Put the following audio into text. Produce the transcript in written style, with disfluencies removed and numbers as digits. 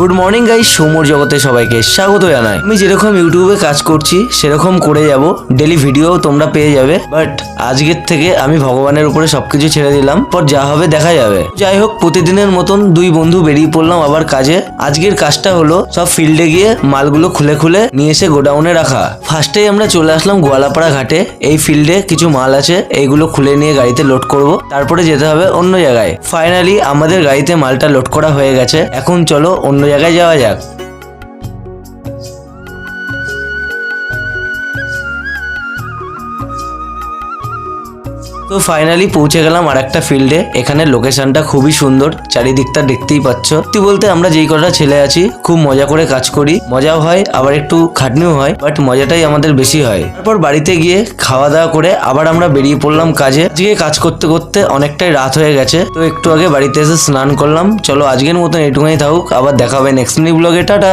Good morning guys, সৌম্যর জগতে সবাইকে স্বাগত জানাই। আমি যেরকম ইউটিউবে কাজ করছি সেরকম করে যাব, ডেলি ভিডিও তোমরা পেয়ে যাবে। বাট আজকের থেকে আমি ভগবানের উপরে সবকিছু ছেড়ে দিলাম, পর যা হবে দেখা যাবে। যাই হোক, প্রতিদিনের মতন দুই বন্ধু বেরিয়ে পড়লাম আবার কাজে। আজকের কাজটা হলো সব ফিল্ডে গিয়ে মালগুলো খুলে খুলে নিয়ে এসে গোডাউনে রাখা। ফার্স্টেই আমরা চলে আসলাম গোয়ালাপাড়া ঘাটে। এই ফিল্ডে কিছু মাল আছে, এইগুলো খুলে নিয়ে গাড়িতে লোড করব, তারপরে যেতে হবে অন্য জায়গায়। ফাইনালি আমাদের গাড়িতে মালটা লোড করা হয়ে গেছে। এখন চলো অন্য জায়গায় যাওয়া যাক। তো ফাইনালি পৌঁছে গেলাম আর একটা ফিল্ডে। এখানে লোকেশনটা খুবই সুন্দর, চারিদিকটা দেখতেই পাচ্ছ। সত্যি বলতে আমরা যেই কটা ছেলে আছি খুব মজা করে কাজ করি, মজাও হয় আবার একটু খাটনিও হয়, বাট মজাটাই আমাদের বেশি হয়। তারপর বাড়িতে গিয়ে খাওয়া দাওয়া করে আবার আমরা বেরিয়ে পড়লাম কাজে। আজকে কাজ করতে করতে অনেকটাই রাত হয়ে গেছে, তো একটু আগে বাড়িতে এসে স্নান করলাম। চলো আজকের মতন এইটুকুই থাকুক, আবার দেখা হবে নেক্সট ব্লগে। টাটা।